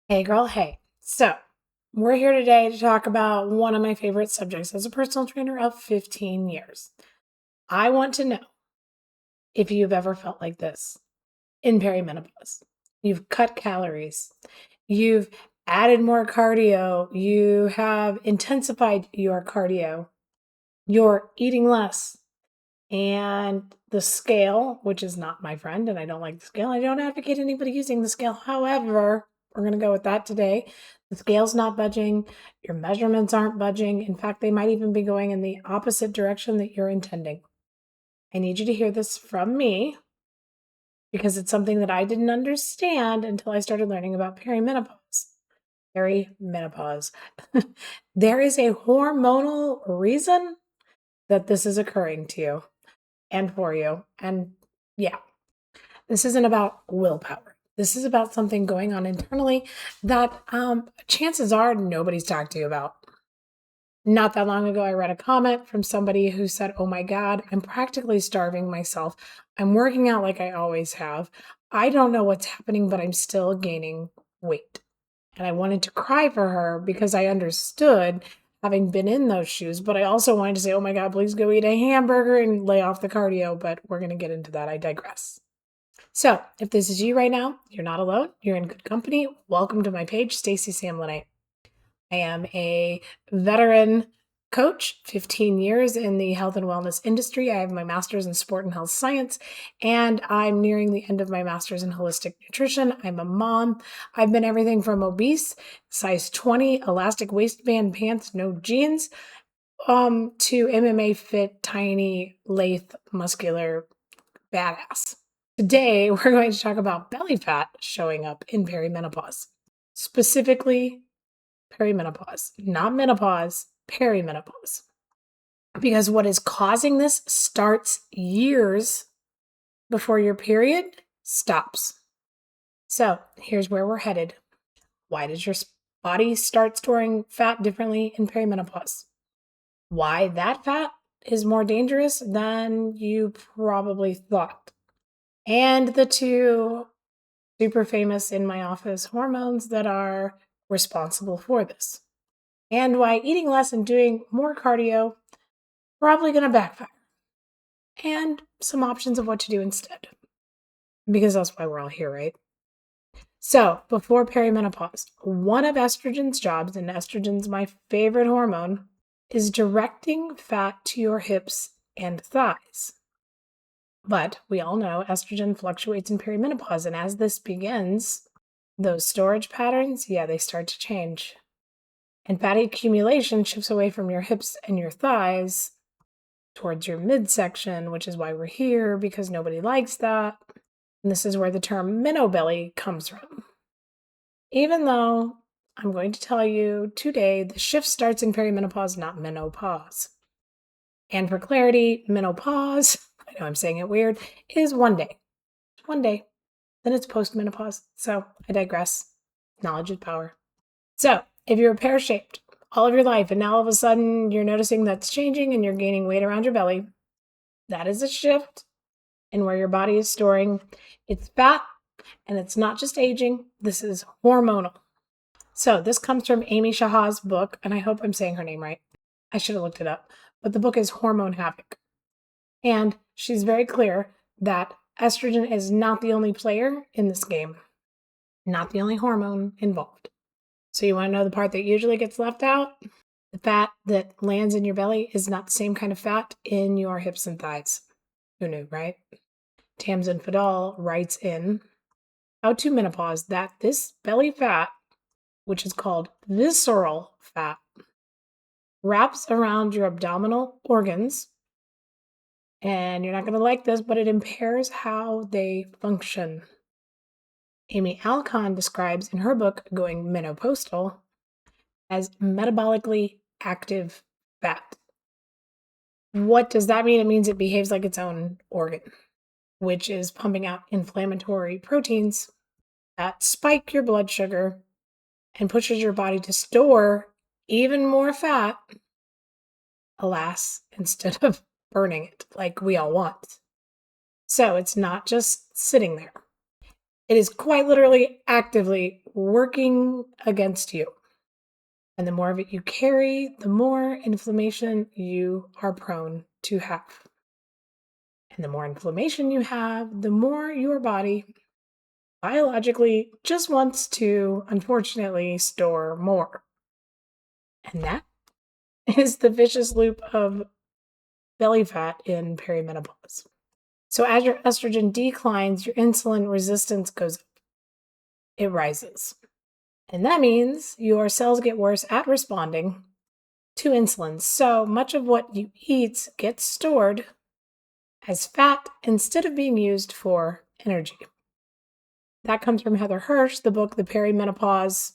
Hey girl, hey. So, we're here today to talk about one of my favorite subjects as a personal trainer of 15 years. I want to know if you've ever felt like this in perimenopause. You've cut calories, you've added more cardio, you have intensified your cardio, you're eating less, and the scale, which is not my friend, and I don't like the scale. I don't advocate anybody using the scale. However, we're going to go with that today. The scale's not budging. Your measurements aren't budging. In fact, they might even be going in the opposite direction that you're intending. I need you to hear this from me because it's something that I didn't understand until I started learning about perimenopause. Perimenopause. There is a hormonal reason that this is occurring to you and for you. And yeah, this isn't about willpower. This is about something going on internally that chances are nobody's talked to you about. Not that long ago, I read a comment from somebody who said, "Oh my God, I'm practically starving myself. I'm working out like I always have. I don't know what's happening, but I'm still gaining weight." And I wanted to cry for her because I understood having been in those shoes, but I also wanted to say, "Oh my God, please go eat a hamburger and lay off the cardio." But we're going to get into that. I digress. So, if this is you right now, you're not alone. You're in good company. Welcome to my page, Stacey Samlinite. I am a veteran coach, 15 years in the health and wellness industry. I have my master's in sport and health science, and I'm nearing the end of my master's in holistic nutrition. I'm a mom. I've been everything from obese, size 20, elastic waistband pants, no jeans, to MMA fit, tiny, lathe, muscular badass. Today, we're going to talk about belly fat showing up in perimenopause, specifically perimenopause, not menopause, perimenopause. Because what is causing this starts years before your period stops. So here's where we're headed. Why does your body start storing fat differently in perimenopause? Why that fat is more dangerous than you probably thought. And the two super famous in my office hormones that are responsible for this. And why eating less and doing more cardio probably going to backfire. And some options of what to do instead. Because that's why we're all here, right? So, before perimenopause, one of estrogen's jobs, and estrogen's my favorite hormone, is directing fat to your hips and thighs. But we all know estrogen fluctuates in perimenopause, and as this begins, those storage patterns, they start to change. And fatty accumulation shifts away from your hips and your thighs towards your midsection, which is why we're here, because nobody likes that. And this is where the term belly comes from. Even though I'm going to tell you today, the shift starts in perimenopause, not menopause. And for clarity, menopause, I know I'm saying it weird, is 1 day. 1 day. Then it's postmenopause. So I digress. Knowledge is power. So if you're pear-shaped all of your life and now all of a sudden you're noticing that's changing and you're gaining weight around your belly, that is a shift in where your body is storing its fat, and it's not just aging. This is hormonal. So this comes from Amy Shaha's book, and I hope I'm saying her name right. I should have looked it up. But the book is Hormone Havoc. And she's very clear that estrogen is not the only player in this game, not the only hormone involved. So you want to know the part that usually gets left out? The fat that lands in your belly is not the same kind of fat in your hips and thighs. Who knew, right? Tamsin Fadal writes in How to Menopause that this belly fat, which is called visceral fat, wraps around your abdominal organs. And you're not going to like this, but it impairs how they function. Amy Alcon describes in her book, Going Menopausal, as metabolically active fat. What does that mean? It means it behaves like its own organ, which is pumping out inflammatory proteins that spike your blood sugar and pushes your body to store even more fat, alas, instead of burning it like we all want. So it's not just sitting there. It is quite literally actively working against you. And the more of it you carry, the more inflammation you are prone to have. And the more inflammation you have, the more your body biologically just wants to, unfortunately, store more. And that is the vicious loop of belly fat in perimenopause. So as your estrogen declines, your insulin resistance goes up. It rises. And that means your cells get worse at responding to insulin. So much of what you eat gets stored as fat instead of being used for energy. That comes from Heather Hirsch, the book, The Perimenopause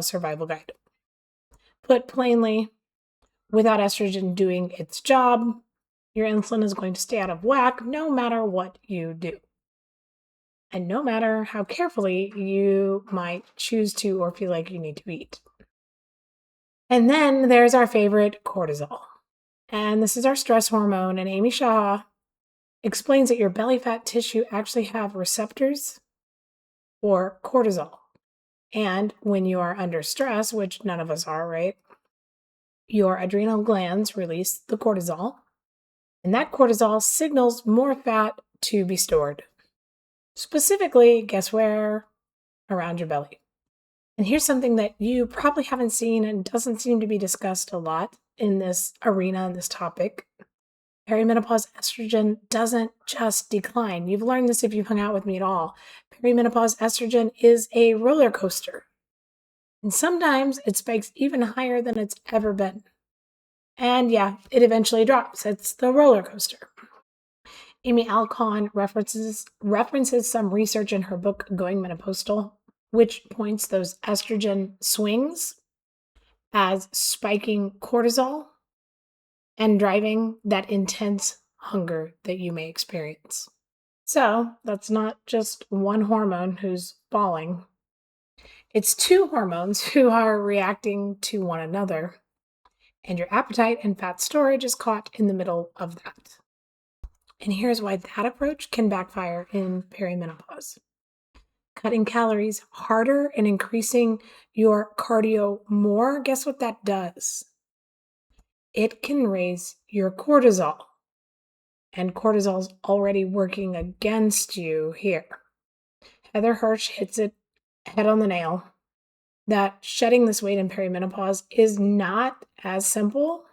Survival Guide. Put plainly, without estrogen doing its job, your insulin is going to stay out of whack no matter what you do. And no matter how carefully you might choose to or feel like you need to eat. And then there's our favorite, cortisol. And this is our stress hormone. And Amy Shah explains that your belly fat tissue actually have receptors for cortisol. And when you are under stress, which none of us are, right? Your adrenal glands release the cortisol. And that cortisol signals more fat to be stored. Specifically, guess where? Around your belly. And here's something that you probably haven't seen and doesn't seem to be discussed a lot in this arena, in this topic. Perimenopause estrogen doesn't just decline. You've learned this if you've hung out with me at all. Perimenopause estrogen is a roller coaster. And sometimes it spikes even higher than it's ever been. And yeah, it eventually drops. It's the roller coaster. Amy Alcon references some research in her book, Going Menopausal, which points those estrogen swings as spiking cortisol and driving that intense hunger that you may experience. So that's not just one hormone who's falling. It's two hormones who are reacting to one another. And your appetite and fat storage is caught in the middle of that. And here's why that approach can backfire in perimenopause. Cutting calories harder and increasing your cardio more, guess what that does? It can raise your cortisol. And cortisol's already working against you here. Heather Hirsch hits it head on the nail that shedding this weight in perimenopause is not as simple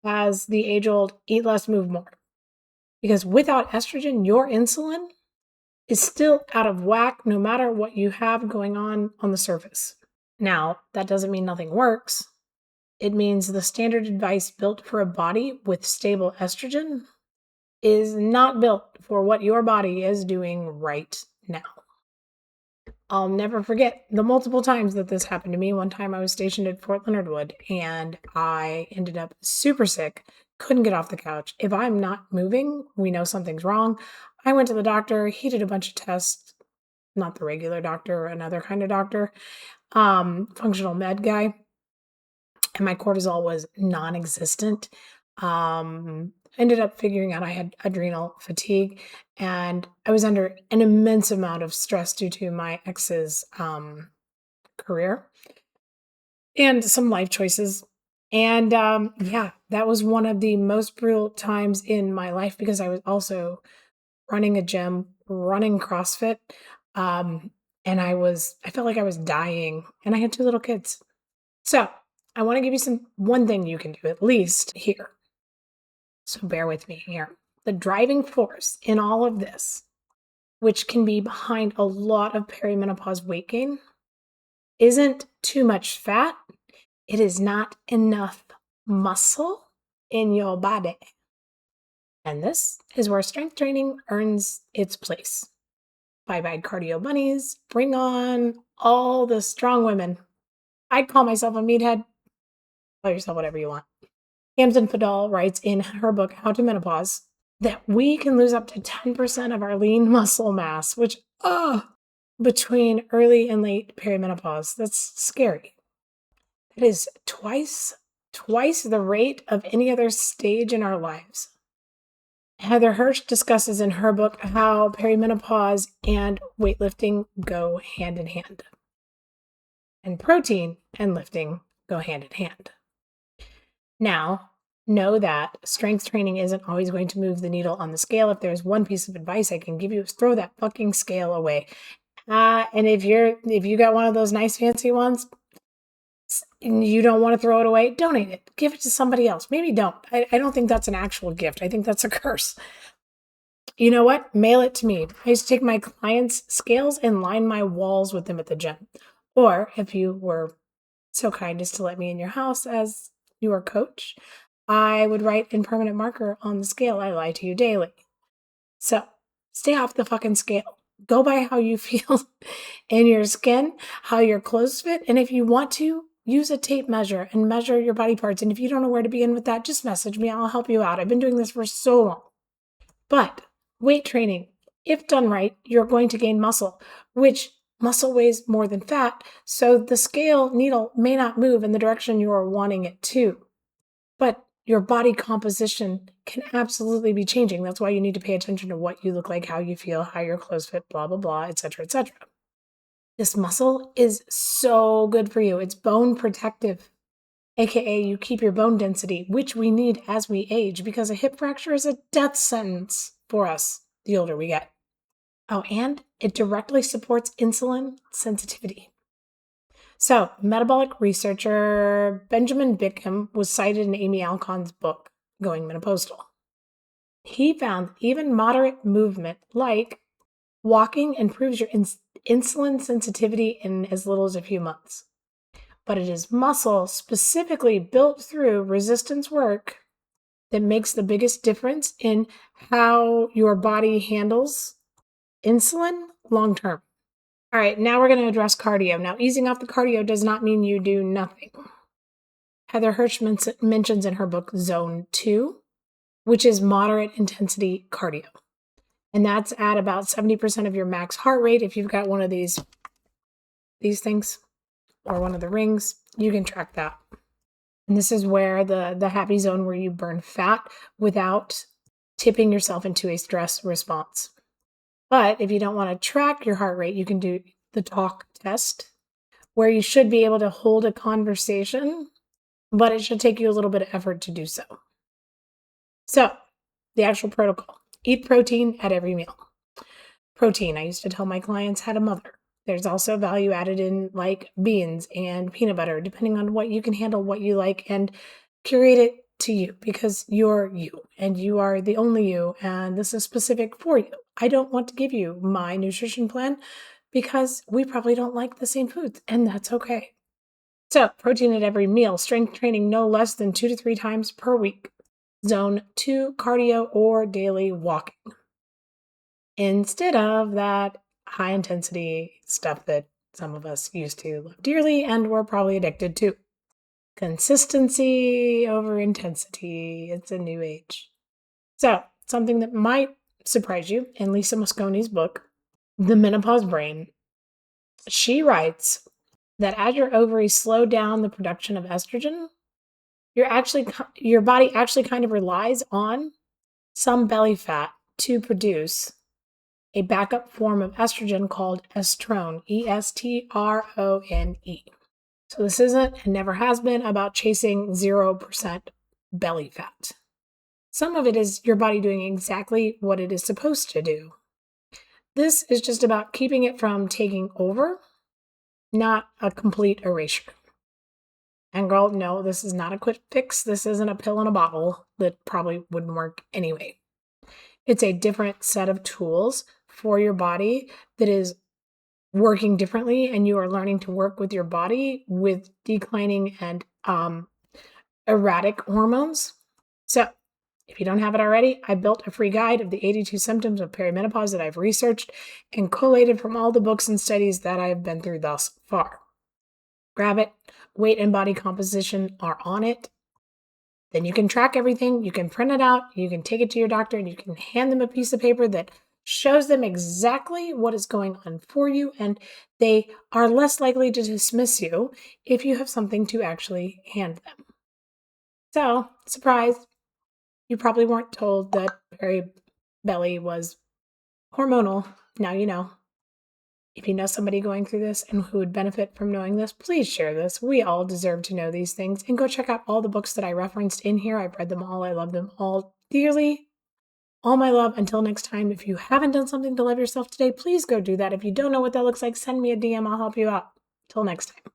as the age-old eat less, move more. Because without estrogen, your insulin is still out of whack no matter what you have going on the surface. Now, that doesn't mean nothing works. It means the standard advice built for a body with stable estrogen is not built for what your body is doing right now. I'll never forget the multiple times that this happened to me. One time I was stationed at Fort Leonard Wood and I ended up super sick, couldn't get off the couch. If I'm not moving, we know something's wrong. I went to the doctor. He did a bunch of tests, not the regular doctor, another kind of doctor, functional med guy. And my cortisol was non-existent. Ended up figuring out I had adrenal fatigue and I was under an immense amount of stress due to my ex's career and some life choices. And yeah, that was one of the most brutal times in my life because I was also running a gym, running CrossFit. And I felt like I was dying and I had two little kids. So I want to give you one thing you can do at least here. So bear with me here. The driving force in all of this, which can be behind a lot of perimenopause weight gain, isn't too much fat. It is not enough muscle in your body. And this is where strength training earns its place. Bye-bye cardio bunnies. Bring on all the strong women. I'd call myself a meathead. Call yourself whatever you want. Tamsin Fadal writes in her book, How to Menopause, that we can lose up to 10% of our lean muscle mass, which, between early and late perimenopause. That's scary. It is twice the rate of any other stage in our lives. Heather Hirsch discusses in her book how perimenopause and weightlifting go hand in hand. And protein and lifting go hand in hand. Now, know that strength training isn't always going to move the needle on the scale. If there's one piece of advice I can give you, is throw that fucking scale away. And if you got one of those nice fancy ones and you don't want to throw it away, donate it. Give it to somebody else. Maybe don't. I don't think that's an actual gift. I think that's a curse. You know what? Mail it to me. I used to take my clients' scales and line my walls with them at the gym. Or if you were so kind as to let me in your house as your coach, I would write in permanent marker on the scale, I lie to you daily. So stay off the fucking scale. Go by how you feel in your skin, how your clothes fit. And if you want to, use a tape measure and measure your body parts. And if you don't know where to begin with that, just message me. I'll help you out. I've been doing this for so long. But weight training, if done right, you're going to gain muscle, which muscle weighs more than fat. So the scale needle may not move in the direction you are wanting it to. But your body composition can absolutely be changing. That's why you need to pay attention to what you look like, how you feel, how your clothes fit, blah, blah, blah, etc., etc. This muscle is so good for you. It's bone protective, aka you keep your bone density, which we need as we age because a hip fracture is a death sentence for us the older we get. Oh, and it directly supports insulin sensitivity. So, metabolic researcher Benjamin Bickham was cited in Amy Alcon's book, Going Menopausal. He found even moderate movement, like walking, improves your insulin sensitivity in as little as a few months. But it is muscle specifically built through resistance work that makes the biggest difference in how your body handles insulin long term. All right, now we're going to address cardio. Now, easing off the cardio does not mean you do nothing. Heather Hirsch mentions in her book Zone 2, which is moderate intensity cardio. And that's at about 70% of your max heart rate. If you've got one of these things or one of the rings, you can track that. And this is where the happy zone where you burn fat without tipping yourself into a stress response. But if you don't want to track your heart rate, you can do the talk test, where you should be able to hold a conversation, but it should take you a little bit of effort to do so. So, the actual protocol. Eat protein at every meal. Protein, I used to tell my clients, had a mother. There's also value added in like beans and peanut butter, depending on what you can handle, what you like, and curate it to you because you're you and you are the only you, and this is specific for you. I don't want to give you my nutrition plan because we probably don't like the same foods, and that's okay. So, protein at every meal, strength training no less than 2 to 3 times per week. Zone 2, cardio or daily walking. Instead of that high intensity stuff that some of us used to love dearly and were probably addicted to. Consistency over intensity. It's a new age. So, something that might surprise you in Lisa Mosconi's book, The Menopause Brain, she writes that as your ovaries slow down the production of estrogen, your body actually kind of relies on some belly fat to produce a backup form of estrogen called estrone, estrone. So this isn't and never has been about chasing 0% belly fat. Some of it is your body doing exactly what it is supposed to do. This is just about keeping it from taking over, not a complete erasure. And girl, no, this is not a quick fix. This isn't a pill in a bottle that probably wouldn't work anyway. It's a different set of tools for your body that is working differently, and you are learning to work with your body with declining and erratic hormones. So if you don't have it already, I built a free guide of the 82 symptoms of perimenopause that I've researched and collated from all the books and studies that I've been through thus far. Grab it. Weight and body composition are on it. Then you can track everything. You can print it out. You can take it to your doctor and you can hand them a piece of paper that shows them exactly what is going on for you. And they are less likely to dismiss you if you have something to actually hand them. So, surprise, You probably weren't told that belly was hormonal. Now you know. If you know somebody going through this and who would benefit from knowing this, please share this. We all deserve to know these things. And go check out all the books that I referenced in here. I've read them all. I love them all dearly. All my love. Until next time, if you haven't done something to love yourself today, please go do that. If you don't know what that looks like, send me a DM. I'll help you out. Till next time.